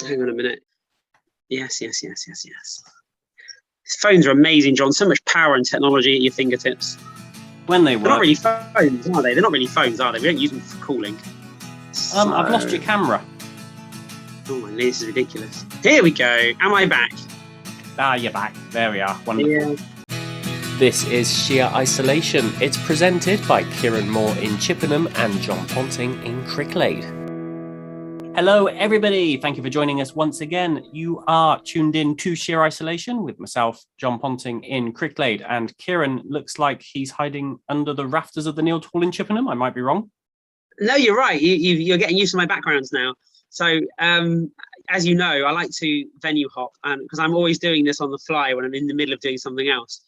Hang on a minute. Yes. Phones are amazing, John. So much power and technology at your fingertips. When they They're work. not really phones, are they? They're not really phones, are they? We don't use them for calling. I've lost your camera. Oh my, this is ridiculous. Here we go. Am I back? You're back. There we are. Wonderful. Yeah. This is Sheer Isolation. It's presented by Kieran Moore in Chippenham and Jon Ponting in Cricklade. Hello, everybody. Thank you for joining us once again. You are tuned in to Sheer Isolation with myself, Jon Ponting in Cricklade, and Kieran looks like he's hiding under the rafters of the Neil Hall in Chippenham. I might be wrong. No, you're right. You're getting used to my backgrounds now. So, as you know, I like to venue hop, because I'm always doing this on the fly when I'm in the middle of doing something else.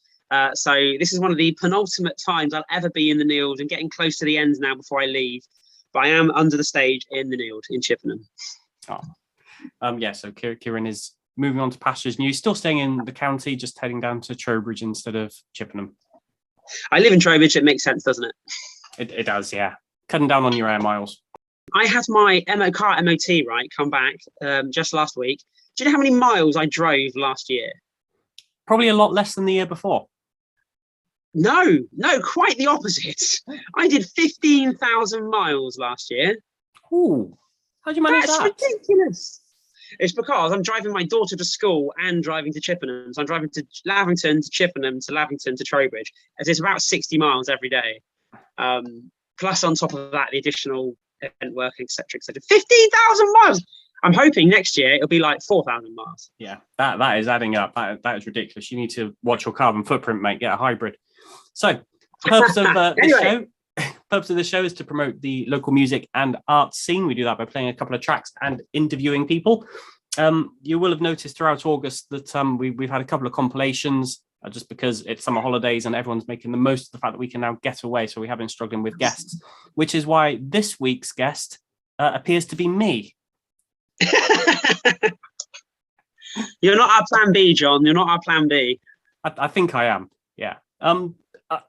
So this is one of the penultimate times I'll ever be in the Neils and getting close to the end now before I leave. But I am under the stage in the Neils in Chippenham. So Kieran is moving on to pastures new. Still staying in the county, just heading down to Trowbridge instead of Chippenham. I live in Trowbridge. It makes sense, doesn't it? It does, yeah. Cutting down on your air miles. I had my car MOT, come back just last week. Do you know how many miles I drove last year? Probably a lot less than the year before. No, quite the opposite. I did 15,000 miles last year. Ooh, how'd you manage that? That's ridiculous. It's because I'm driving my daughter to school and driving to Chippenham. So I'm driving to Lavington, to Chippenham, to Lavington, to Trowbridge. It's about 60 miles every day. Plus on top of that, the additional event work, etc., etc. 15,000 miles. I'm hoping next year it'll be like 4,000 miles. Yeah, that is adding up. That is ridiculous. You need to watch your carbon footprint, mate. Get a hybrid. So, purpose of this show is to promote the local music and art scene. We do that by playing a couple of tracks and interviewing people. You will have noticed throughout August that we've had a couple of compilations just because it's summer holidays and everyone's making the most of the fact that we can now get away. So we have been struggling with guests, which is why this week's guest appears to be me. You're not our plan B, John. You're not our plan B. I think I am. Yeah.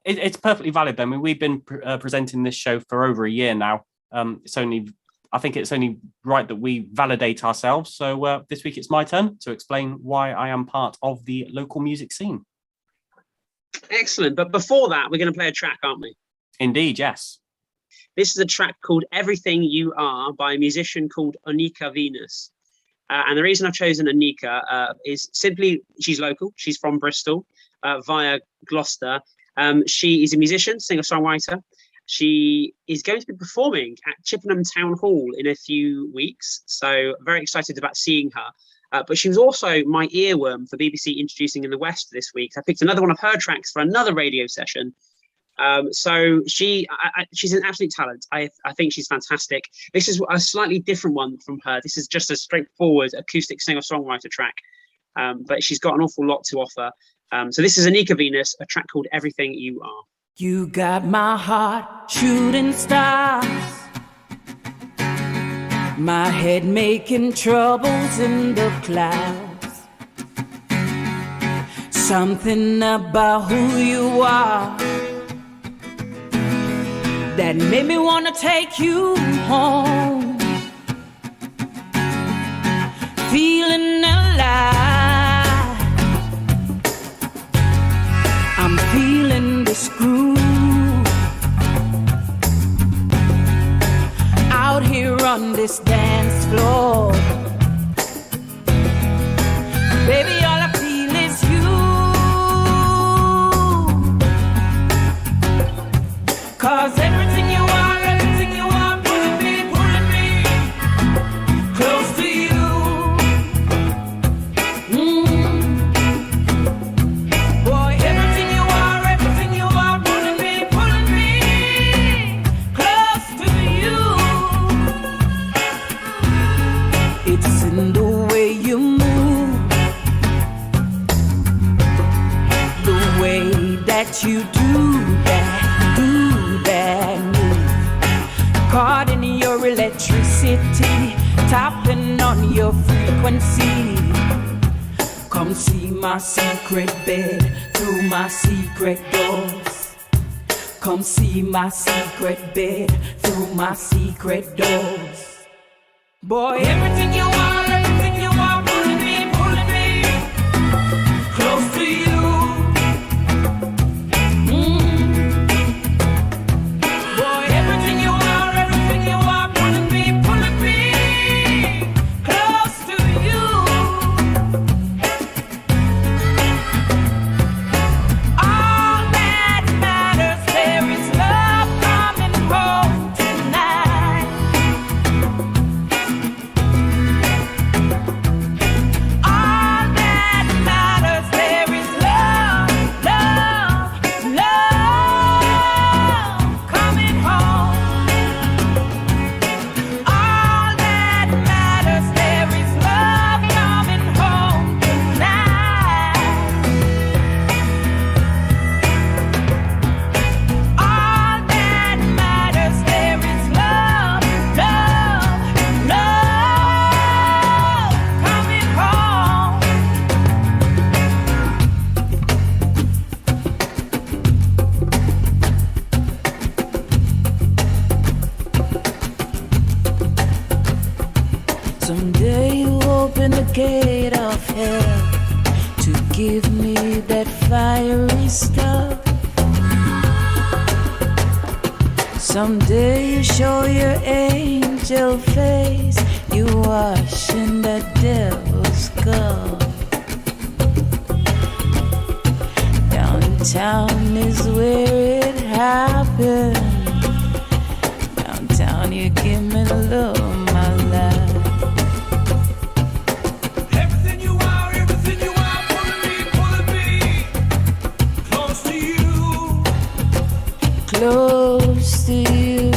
It's perfectly valid. I mean, we've been presenting this show for over a year now. I think it's only right that we validate ourselves. So this week it's my turn to explain why I am part of the local music scene. Excellent. But before that, we're going to play a track, aren't we? Indeed, yes. This is a track called Everything You Are by a musician called Onika Venus. And the reason I've chosen Onika is simply she's local. She's from Bristol via Gloucester. She is a musician, singer-songwriter. She is going to be performing at Chippenham Town Hall in a few weeks. So very excited about seeing her. But she was also my earworm for BBC Introducing in the West this week. I picked another one of her tracks for another radio session. So she's an absolute talent. I think she's fantastic. This is a slightly different one from her. This is just a straightforward acoustic singer-songwriter track. But she's got an awful lot to offer. So this is Onika Venus, a track called Everything You Are. You got my heart shooting stars, my head making troubles in the clouds. Something about who you are that made me want to take you home. Feeling alive, I'm feeling this groove out here on this dance floor. Baby, all I feel is you. 'Cause everything you are pulling me close to you. Boy, everything you are pulling me close to you. It's in the way you move, the way that you do that move. Caught in your electricity, tapping on your frequency. Come see my secret bed through my secret doors. Come see my secret bed through my secret doors. Boy, everything you are Someday you open the gate of hell to give me that fiery stuff. Someday you show your angel face, you wash in that devil's cup. Downtown is where it happened. Downtown you give me the love of my life. Everything you are, pulling me close to you. Close to you.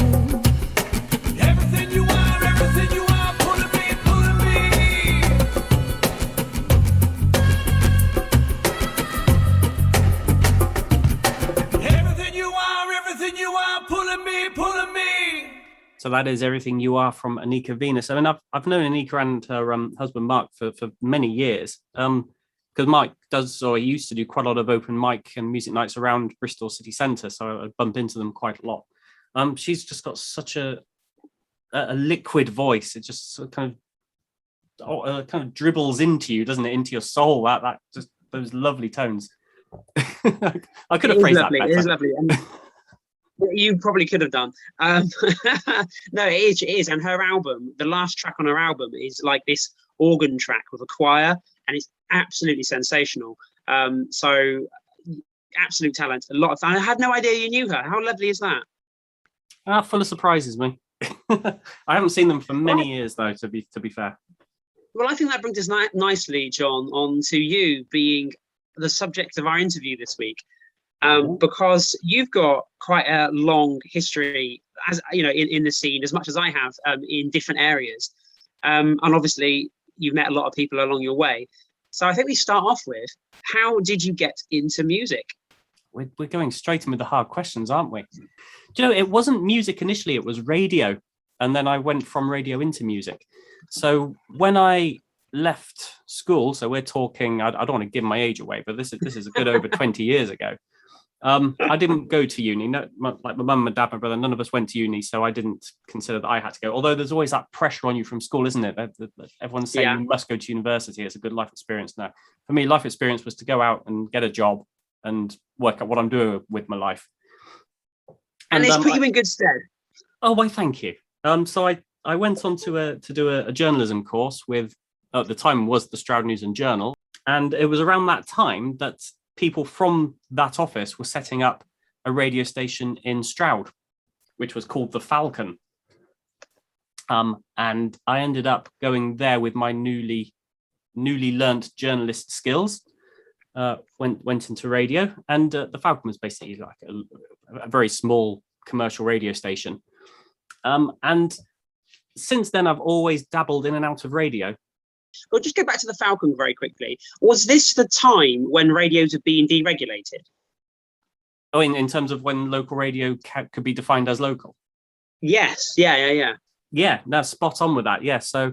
Everything you are, pulling me. Everything you are, pulling me. So that is Everything You Are from Onika Venus. I mean, I've known Onika and her husband Mark for many years. Because Mike does, or he used to do quite a lot of open mic and music nights around Bristol city centre, so I bump into them quite a lot. She's just got such a liquid voice. It just sort of kind of dribbles into you, doesn't it? Into your soul. That just those lovely tones. I could have phrased that better. It is lovely. You probably could have done. No, it is. And her album, the last track on her album, is like this organ track with a choir, and it's absolutely sensational. So absolute talent. A lot of fun. I had no idea you knew her. How lovely is that? Full of surprises, me. I haven't seen them for many years, though. To be fair. Well, I think that brings us nicely, John, on to you being the subject of our interview this week. Because you've got quite a long history, as you know, in the scene, as much as I have, in different areas, and obviously you've met a lot of people along your way. So I think we start off with, how did you get into music? We're going straight in with the hard questions, aren't we? Do you know, it wasn't music initially; it was radio, and then I went from radio into music. So when I left school, so we're talking, I don't want to give my age away, but this is a good over 20 years ago. I didn't go to uni. No, like my mum, my dad, my brother, none of us went to uni, so I didn't consider that I had to go. Although there's always that pressure on you from school, isn't it? Everyone's saying you must go to university. It's a good life experience. Now, for me, life experience was to go out and get a job and work out what I'm doing with my life. And it's put you in good stead. Oh, why, thank you. So I went on to do a journalism course with, at the time, was the Stroud News and Journal, and it was around that time that people from that office were setting up a radio station in Stroud, which was called The Falcon. And I ended up going there with my newly learnt journalist skills, went into radio, and The Falcon was basically like a very small commercial radio station. And since then, I've always dabbled in and out of radio. Well, just go back to the Falcon very quickly. Was this the time when radios were being deregulated? Oh, in terms of when local radio could be defined as local? Yes. Yeah. Yeah, that's spot on with that. Yeah. So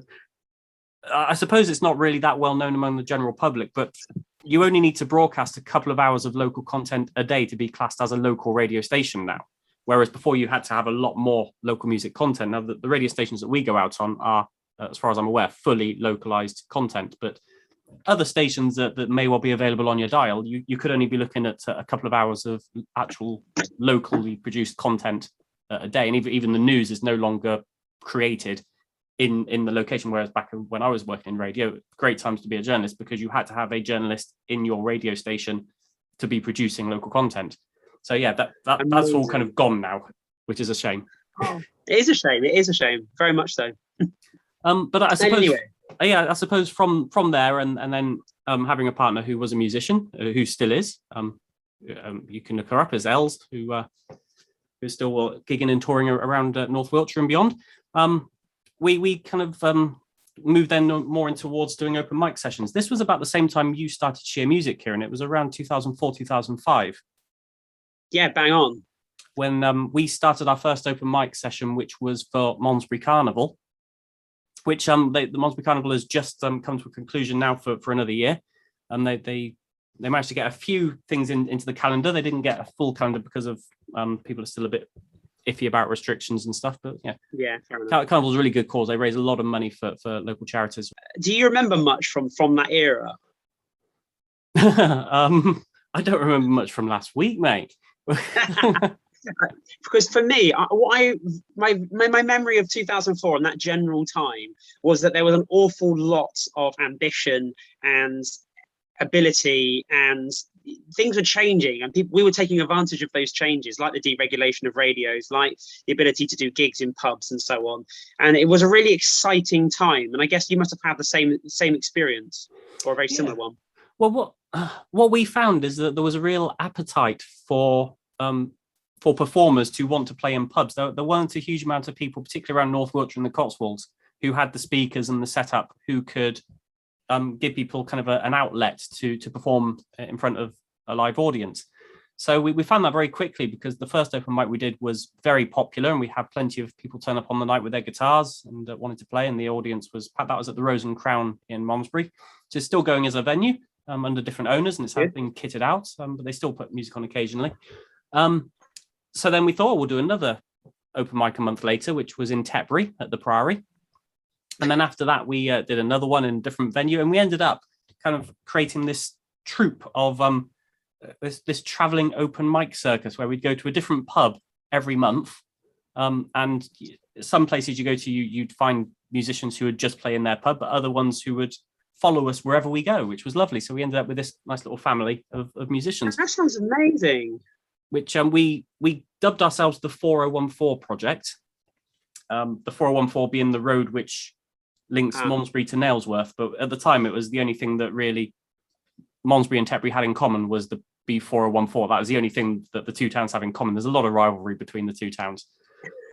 I suppose it's not really that well known among the general public, but you only need to broadcast a couple of hours of local content a day to be classed as a local radio station now. Whereas before you had to have a lot more local music content. Now, the radio stations that we go out on are, as far as I'm aware, fully localized content, but other stations that may well be available on your dial, you could only be looking at a couple of hours of actual locally produced content a day. And even the news is no longer created in the location, whereas back when I was working in radio, great times to be a journalist, because you had to have a journalist in your radio station to be producing local content. So yeah, that's all kind of gone now, which is a shame. Oh, it is a shame. It is a shame. Very much so. But I suppose, anyway. I suppose from there and then having a partner who was a musician, who still is, you can look her up as Els, who's still gigging and touring around North Wiltshire and beyond. We kind of moved then more in towards doing open mic sessions. This was about the same time you started Sheer Music, Kieran. It was around 2004, 2005. Yeah, bang on. When we started our first open mic session, which was for Malmesbury Carnival, which the Malmesbury Carnival has just come to a conclusion now for another year. And they managed to get a few things into the calendar. They didn't get a full calendar because of people are still a bit iffy about restrictions and stuff. But yeah, fair enough. Carnival's a really good cause. They raise a lot of money for local charities. Do you remember much from that era? I don't remember much from last week, mate. Because for me, my memory of 2004 and that general time was that there was an awful lot of ambition and ability, and things were changing, and we were taking advantage of those changes, like the deregulation of radios, like the ability to do gigs in pubs and so on. And it was a really exciting time. And I guess you must have had the same experience, or a very similar one. Well, what we found is that there was a real appetite for performers to want to play in pubs. There weren't a huge amount of people, particularly around North Wiltshire and the Cotswolds, who had the speakers and the setup, who could give people kind of an outlet to perform in front of a live audience. So we found that very quickly, because the first open mic we did was very popular, and we had plenty of people turn up on the night with their guitars and wanted to play, and the audience was packed. That was at the Rose and Crown in Malmesbury. So it's still going as a venue under different owners, and it's been kitted out, but they still put music on occasionally. So then we thought we'll do another open mic a month later, which was in Tetbury at the Priory. And then after that, we did another one in a different venue, and we ended up kind of creating this troupe of this traveling open mic circus, where we'd go to a different pub every month. And some places you go to, you'd find musicians who would just play in their pub, but other ones who would follow us wherever we go, which was lovely. So we ended up with this nice little family of musicians. That sounds amazing. Which we dubbed ourselves the 4014 project. The 4014 being the road which links Malmesbury to Nailsworth, but at the time it was the only thing that really Malmesbury and Tetbury had in common was the B4014. That was the only thing that the two towns have in common. There's a lot of rivalry between the two towns,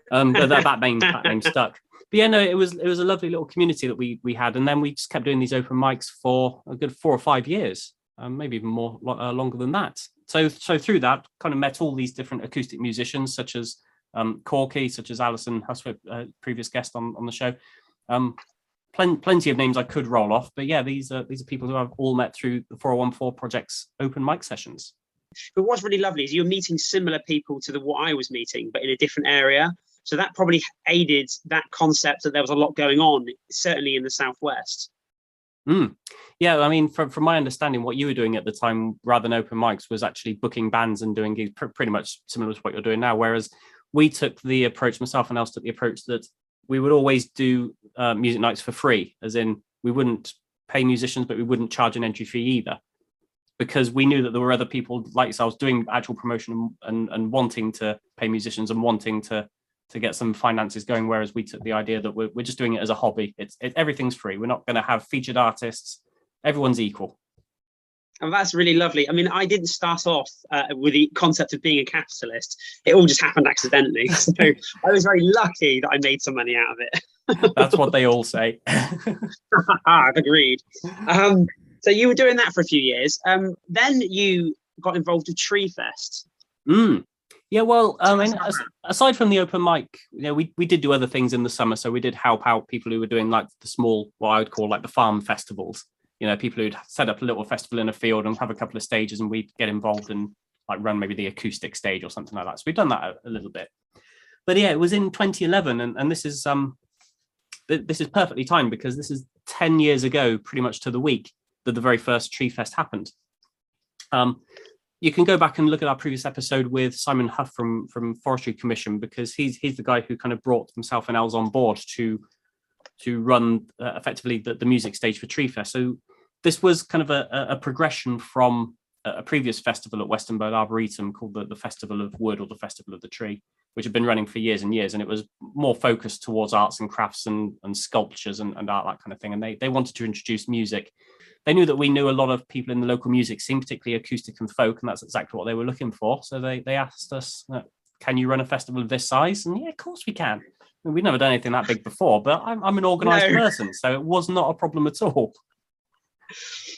but that name stuck. But yeah, no, it was a lovely little community that we had, and then we just kept doing these open mics for a good 4 or 5 years, maybe even more longer than that. So through that, kind of met all these different acoustic musicians, such as Corky, such as Alison Huswick, previous guest on the show. Plenty of names I could roll off, but yeah, these are people who I've all met through the 4014 project's open mic sessions. But what's really lovely is you're meeting similar people to what I was meeting, but in a different area. So that probably aided that concept that there was a lot going on, certainly in the Southwest. Yeah, I mean, from my understanding, what you were doing at the time, rather than open mics, was actually booking bands and doing gigs, pretty much similar to what you're doing now. Whereas we took the approach, myself and Els took the approach that we would always do music nights for free, as in we wouldn't pay musicians, but we wouldn't charge an entry fee either, because we knew that there were other people like yourselves doing actual promotion and wanting to pay musicians and wanting to get some finances going, whereas we took the idea that we're just doing it as a hobby. Everything's free. We're not going to have featured artists. Everyone's equal. And that's really lovely. I mean, I didn't start off with the concept of being a capitalist. It all just happened accidentally. So I was very lucky that I made some money out of it. That's what they all say. Agreed. So you were doing that for a few years. Then you got involved with Treefest. Yeah, well, I mean, aside from the open mic, we did do other things in the summer. So we did help out people who were doing like the small, what I would call like the farm festivals. People who'd set up a little festival in a field and have a couple of stages, and we'd get involved and like run maybe the acoustic stage or something like that. So we've done that a little bit. But yeah, it was in 2011, and this is perfectly timed, because this is 10 years ago, pretty much to the week, that the very first Treefest happened. You can go back and look at our previous episode with Simon Huff from Forestry Commission, because he's the guy who kind of brought himself and Els on board to run effectively the music stage for Treefest. So this was kind of a progression from a previous festival at Westonbirt Arboretum called the Festival of Wood, or the Festival of the Tree, which had been running for years and years, and it was more focused towards arts and crafts and sculptures and art, that kind of thing. And they wanted to introduce music. They knew that we knew a lot of people in the local music scene, particularly acoustic and folk, and that's exactly what they were looking for. So they asked us, can you run a festival of this size? And yeah, of course we can. I mean, we'd never done anything that big before, but I'm an organised person, so it was not a problem at all.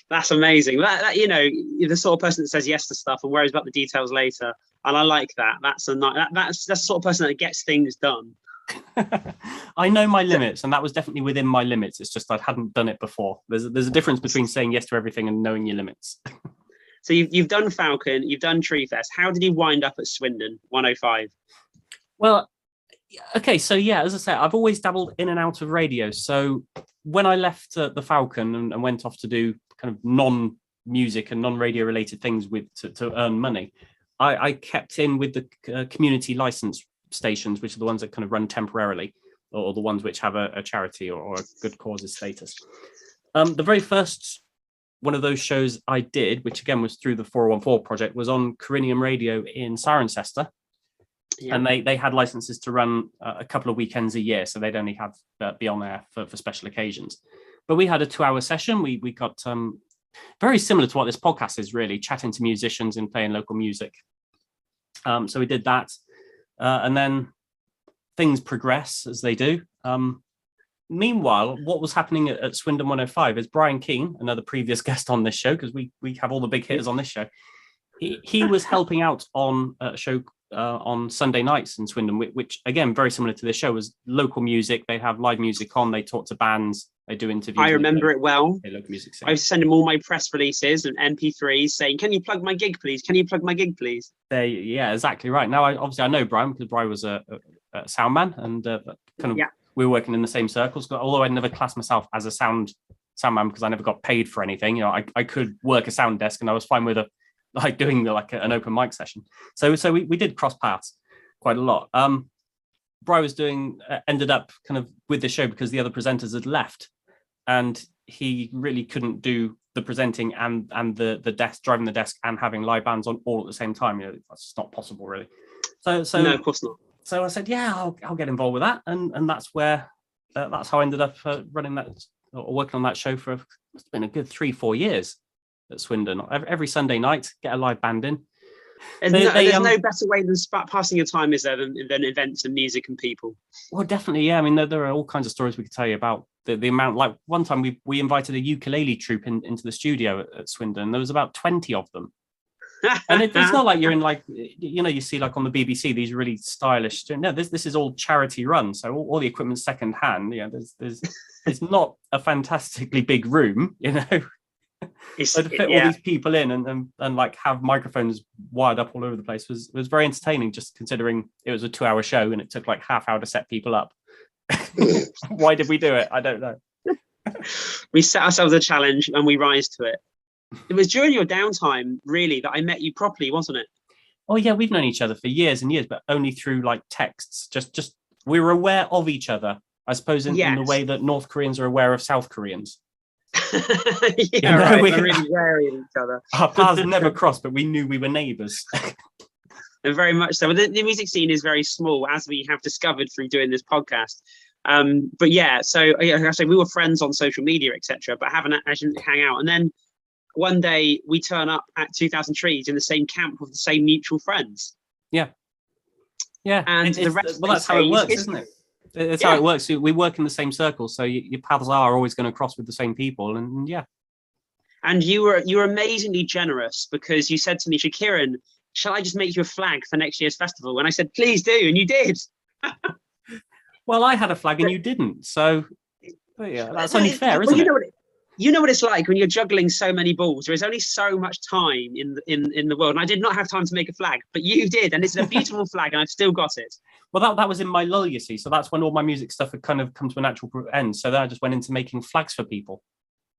That's amazing. That you're the sort of person that says yes to stuff and worries about the details later, and I like that. That's the sort of person that gets things done. I know my limits, and that was definitely within my limits. It's just I hadn't done it before. There's a difference between saying yes to everything and knowing your limits. So you've done Falcon, you've done Treefest. How did you wind up at Swindon 105? Well, okay, so yeah, as I say, I've always dabbled in and out of radio. So when I left the Falcon and went off to do kind of non-music and non-radio related things to earn money, I kept in with the community license stations, which are the ones that kind of run temporarily, or the ones which have a charity or a good causes status. The very first one of those shows I did, which again was through the 414 project, was on Corinium Radio in Cirencester. Yeah. And they had licenses to run a couple of weekends a year, so they'd only have be on there for special occasions. But we had a 2-hour session. We got very similar to what this podcast is, really, chatting to musicians and playing local music. So we did that, and then things progress as they do. Meanwhile, what was happening at Swindon 105 is Brian Keane, another previous guest on this show, because we have all the big hitters on this show. He was helping out on a show on Sunday nights in Swindon, which again, very similar to this show, was local music. They have live music on, they talk to bands, they do interviews. I remember it well. Local music I was sending all my press releases and MP3s saying, can you plug my gig, please? Can you plug my gig, please? Yeah, exactly right. Now, I know Brian, because Brian was a sound man, and we were working in the same circles, although I never classed myself as a sound man because I never got paid for anything. You know, I could work a sound desk and I was fine with doing an open mic session. So we did cross paths quite a lot. Brian was ended up kind of with the show because the other presenters had left, and he really couldn't do the presenting and the desk, driving the desk and having live bands on all at the same time. You know, that's just not possible, really. So no, of course not. So I said, yeah, I'll get involved with that, and that's where that's how I ended up running that or working on that show for must have been a good 3-4 years at Swindon. Every Sunday night, get a live band in. And there's no better way than passing your time, is there, than events and music and people? Well, definitely, yeah. I mean, there are all kinds of stories we could tell you about the amount. Like one time, we invited a ukulele troupe into the studio at Swindon. There was about 20 of them. And it's not like you're in you see like on the BBC these really stylish. No, this is all charity run, so all the equipment's second hand. Yeah, there's it's not a fantastically big room, you know. So to fit all these people in and like have microphones wired up all over the place was very entertaining. Just considering it was a 2-hour show and it took like half hour to set people up. Why did we do it? I don't know. We set ourselves a challenge and we rise to it. It was during your downtime, really, that I met you properly, wasn't it? Oh yeah, we've known each other for years and years, but only through like texts. Just we were aware of each other, I suppose, in the way that North Koreans are aware of South Koreans. Right. We're really wary of each other. Our paths never crossed, but we knew we were neighbours. And very much so. The music scene is very small, as we have discovered through doing this podcast. But yeah, so I say we were friends on social media, etc., but haven't actually hang out. And then one day we turn up at 2000 Trees in the same camp with the same mutual friends. Yeah. And the rest. Well, that's how it works, isn't it? That's how it works. We work in the same circles, so your paths are always going to cross with the same people, and yeah. And you were amazingly generous because you said to me, Shakiran, shall I just make you a flag for next year's festival? And I said, please do, and you did. Well, I had a flag and you didn't, so yeah, that's only fair, isn't it? You know what it's like when you're juggling so many balls. There is only so much time in the world, and I did not have time to make a flag, but you did, and it's a beautiful flag, and I've still got it. Well, that was in my lull, you see, so that's when all my music stuff had kind of come to a natural end. So then I just went into making flags for people.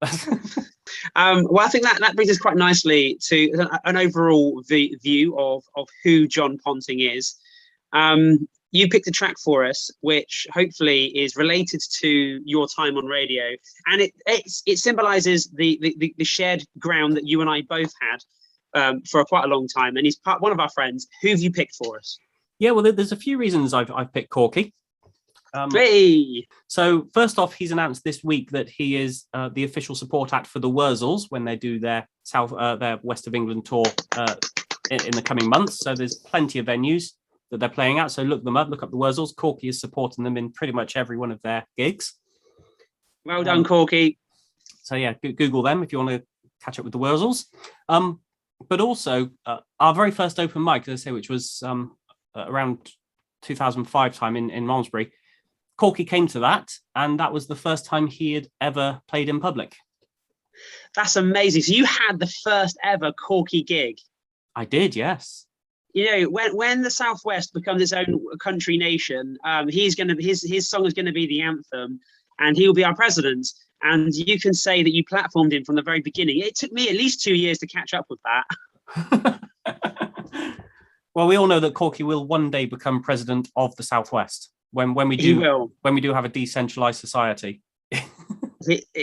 Well, I think that brings us quite nicely to an overall view of who Jon Ponting is. You picked a track for us, which hopefully is related to your time on radio, and it symbolises the shared ground that you and I both had for quite a long time. And he's one of our friends. Who have you picked for us? Yeah, well, there's a few reasons I've picked Corky. Hey! So first off, he's announced this week that he is the official support act for the Wurzels when they do their their West of England tour in the coming months. So there's plenty of venues that they're playing at. So look them up, look up the Wurzels. Corky is supporting them in pretty much every one of their gigs. Well done, Corky. So yeah, Google them if you want to catch up with the Wurzels. But also our very first open mic, as I say, which was around 2005 time in Malmesbury. Corky came to that, and that was the first time he had ever played in public. That's amazing. So you had the first ever Corky gig. I did, yes. you know, when the Southwest becomes its own country nation, his song is gonna be the anthem, and he'll be our president. And you can say that you platformed him from the very beginning. It took me at least 2 years to catch up with that. Well, we all know that Corky will one day become president of the Southwest when we do have a decentralized society.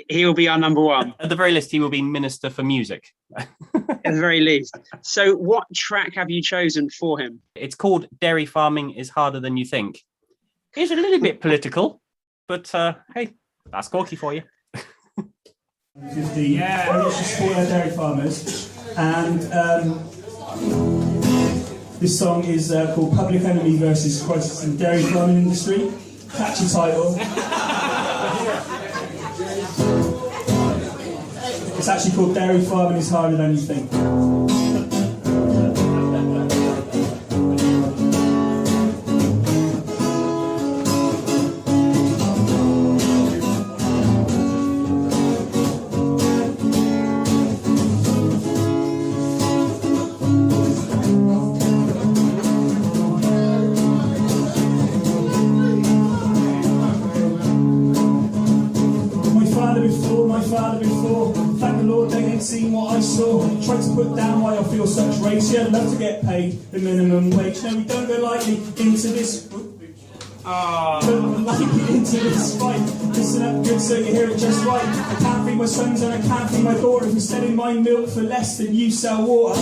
He will be our number one. At the very least, he will be Minister for Music. At the very least. So what track have you chosen for him? It's called Dairy Farming is Harder Than You Think. It's a little bit political, but hey, that's Corky for you. 50, yeah, we should support our dairy farmers. And this song is called Public Enemy versus Crisis in the Dairy Farming Industry. Catchy title. It's actually called Dairy Farming is Harder Than You Think. Seen what I saw, tried to put down why I feel such rage. Yeah, I'd love to get paid the minimum wage. No, we don't go lightly into this. Don't lightly into this fight. Listen up good so you hear it just right. I can't feed my sons and I can't feed my daughter. If you're selling my milk for less than you sell water.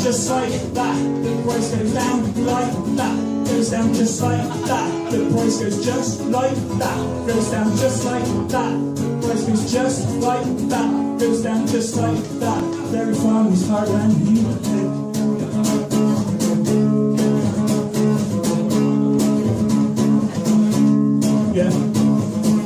Just like that, the price goes down like that. Goes down just like that. The price goes just like that. Goes down just like that. The price goes just like that. Goes down just like that. Dairy farming is harder than you think. Yeah.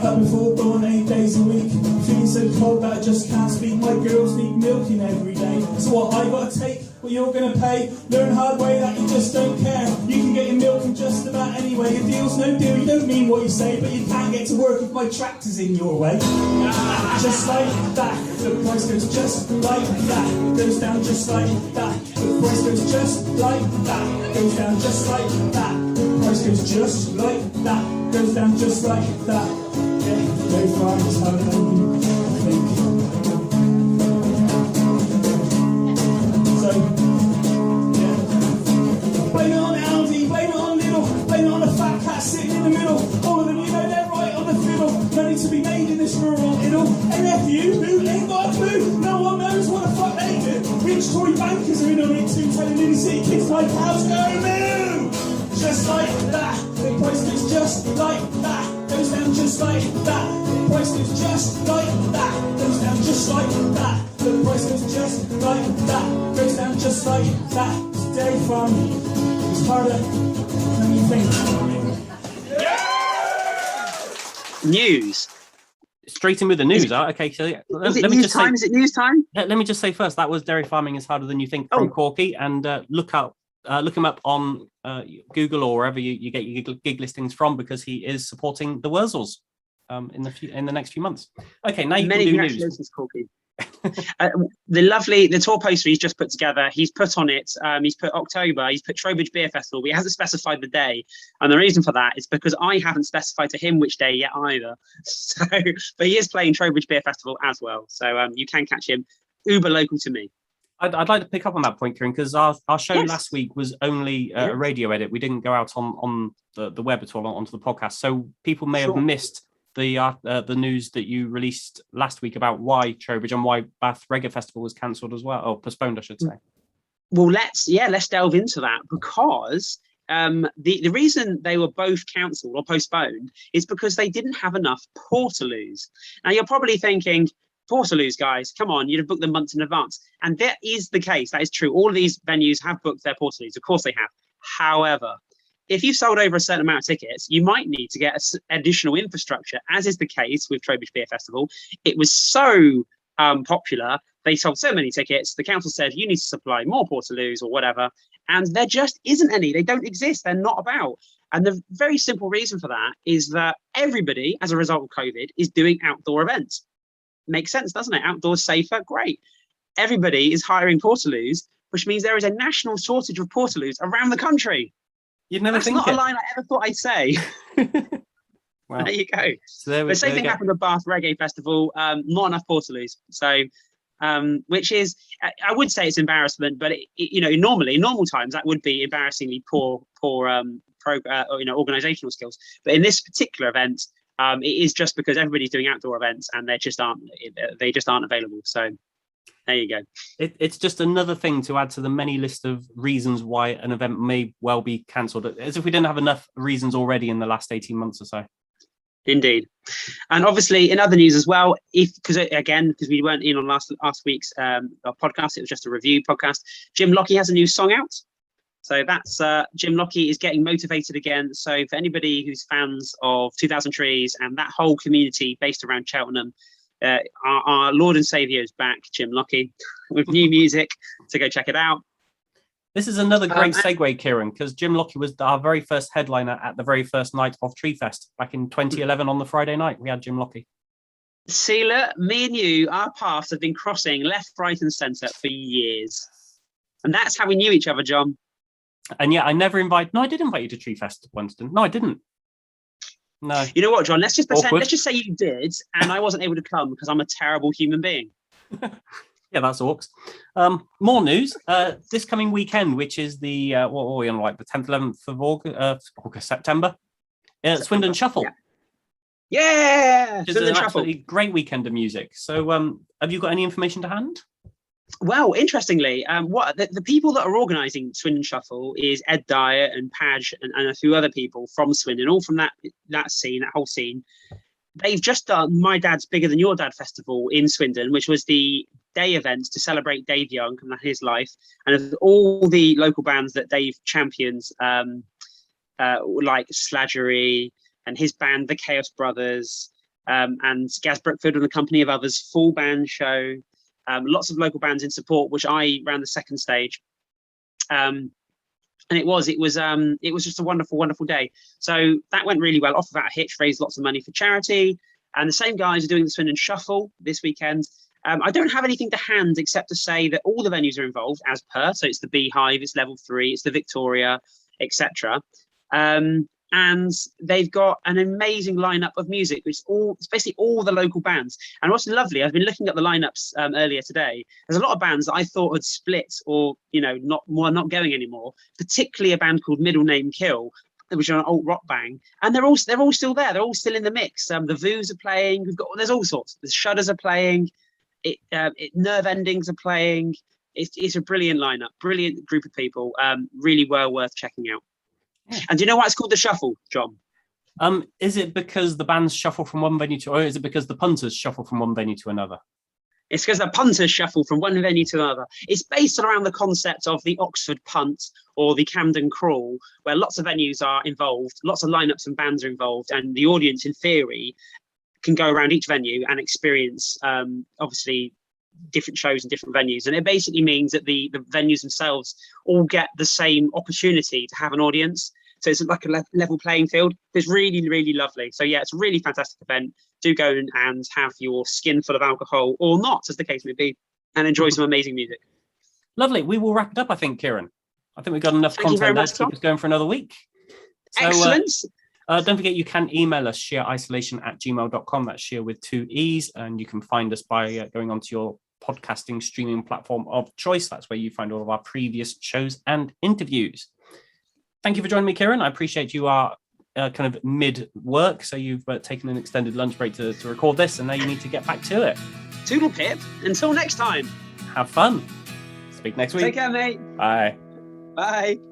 Up before dawn 8 days a week. Feeling so cold that I just can't speak. My girls need milking every day. So what I gotta take? What you're gonna pay? Learn hard way that you just don't care. You can get your milk from just about anyway. Your deal's no deal, you don't mean what you say, but you can't get to work if my tractor's in your way. Just like that, the price goes just like that. Goes down just like that. The price goes just like that. Goes down just like that. The price goes just like that. Goes down just like that. Yeah, very far is harder than you think. Blame it on Aldi, blame it on Lidl, blame it on the fat cat sitting in the middle. All of them, you know they're right on the fiddle. Money to be made in this rural idyll. And nephew, who ain't got a clue? No one knows what the fuck they do. Rich Tory bankers are in on it too, telling inner city kids like cows go moo. Just like that, the price goes just like that. Goes down just like that. The price goes just like that. Goes down just like that. The price goes just like that. Goes down just like that. Dairy farming is harder than you think. News. Straight in with the news. Okay, so Is it news time? Is it news time? Let me just say first that was Dairy Farming is Harder Than You Think from Corky, and look him up on Google or wherever you get your gig listings from, because he is supporting the Wurzels in the next few months. Okay, now you can do news. Corky. The tour poster he's just put together, he's put on it, he's put October, he's put Trowbridge Beer Festival, but he hasn't specified the day, and the reason for that is because I haven't specified to him which day yet either. So, but he is playing Trowbridge Beer Festival as well, so you can catch him uber local to me. I'd like to pick up on that point, Kieran, because our show last week was only a radio edit. We didn't go out on the web at all, onto the podcast, so people may have missed the news that you released last week about why Trowbridge and why Bath Reggae Festival was cancelled as well, or postponed, I should say. Well, let's delve into that, because the reason they were both cancelled or postponed is because they didn't have enough portaloos. Now you're probably thinking, portaloos, guys, come on, you'd have booked them months in advance, and that is the case. That is true. All of these venues have booked their portaloos, of course they have. However, if you've sold over a certain amount of tickets, you might need to get additional infrastructure, as is the case with Trowbridge Beer Festival. It was so popular, they sold so many tickets, the council said you need to supply more portaloos or whatever, and there just isn't any. They don't exist. They're not about. And the very simple reason for that is that everybody, as a result of COVID, is doing outdoor events. Makes sense, doesn't it? Outdoors safer, great. Everybody is hiring portaloos, which means there is a national shortage of portaloos around the country. You'd never That's think not it. a line I ever thought I'd say. Well, there you go. So The same thing happened at Bath Reggae Festival. Not enough portaloos. So, which is, I would say it's embarrassment, but normally in normal times that would be embarrassingly poor organizational skills. But in this particular event, it is just because everybody's doing outdoor events and they just aren't available. So there you go. It's just another thing to add to the many list of reasons why an event may well be cancelled, as if we didn't have enough reasons already in the last 18 months or so. Indeed. And obviously in other news as well, because we weren't in on last week's podcast, it was just a review podcast. Jim Lockie has a new song out. So that's Jim Lockie is getting motivated again. So for anybody who's fans of 2000 Trees and that whole community based around Cheltenham, our Lord and Saviour is back, Jim Lockie, with new music. So go check it out. This is another great segue, Kieran, because Jim Lockie was our very first headliner at the very first night of Treefest back in 2011 on the Friday night. We had Jim Lockie. Seela, me and you, our paths have been crossing left, right, and centre for years, and that's how we knew each other, John. And yeah, I did invite you to Treefest, Winston. No, I didn't. No. You know what, John? Let's just pretend. Awkward. Let's just say you did, and I wasn't able to come because I'm a terrible human being. Yeah, that's orcs. More news. This coming weekend, which is the what are we on, like the 10th, 11th of September. Swindon Shuffle. Yeah, It's Swindon an Shuffle. absolutely great weekend of music. So, have you got any information to hand? Well, interestingly, what the people that are organising Swindon Shuffle is Ed Dyer and Padge and a few other people from Swindon, all from that whole scene. They've just done My Dad's Bigger Than Your Dad Festival in Swindon, which was the day event to celebrate Dave Young and his life, and of all the local bands that Dave champions, like Sladgery and his band, the Chaos Brothers, and Gaz Brookford and the company of others, full band show. Lots of local bands in support, which I ran the second stage, and it was just a wonderful day. So that went really well. Off without a hitch, raised lots of money for charity, and the same guys are doing the Swindon Shuffle this weekend. I don't have anything to hand except to say that all the venues are involved as per. So it's the Beehive, it's Level 3, it's the Victoria, etc. And they've got an amazing lineup of music, which it's basically all the local bands. And what's lovely, I've been looking at the lineups earlier today. There's a lot of bands that I thought had split or not going anymore. Particularly a band called Middle Name Kill, which are an alt rock bang, and they're all still there. They're all still in the mix. The Voos are playing. There's all sorts. The Shudders are playing. Nerve Endings are playing. It's a brilliant lineup, brilliant group of people. Really well worth checking out. Yeah. And do you know why it's called the Shuffle, John? Is it because the bands shuffle from one venue to, or is it because the punters shuffle from one venue to another? It's because the punters shuffle from one venue to another. It's based around the concept of the Oxford Punt or the Camden Crawl, where lots of venues are involved, lots of lineups and bands are involved, and the audience, in theory, can go around each venue and experience, obviously, different shows and different venues. And it basically means that the venues themselves all get the same opportunity to have an audience. So it's like a level playing field. It's really, really lovely. So yeah, it's a really fantastic event. Do go and have your skin full of alcohol, or not, as the case may be, and enjoy some amazing music. Lovely. We will wrap it up, I think, Kieran. I think we've got enough content there to keep us going for another week. So, excellent. Don't forget, you can email us, sheerisolation@gmail.com. That's sheer with 2 E's. And you can find us by going onto your podcasting streaming platform of choice. That's where you find all of our previous shows and interviews. Thank you for joining me, Kieran. I appreciate you are kind of mid-work, so you've taken an extended lunch break to record this, and now you need to get back to it. Toodle pip. Until next time. Have fun. Speak next week. Take care, mate. Bye. Bye.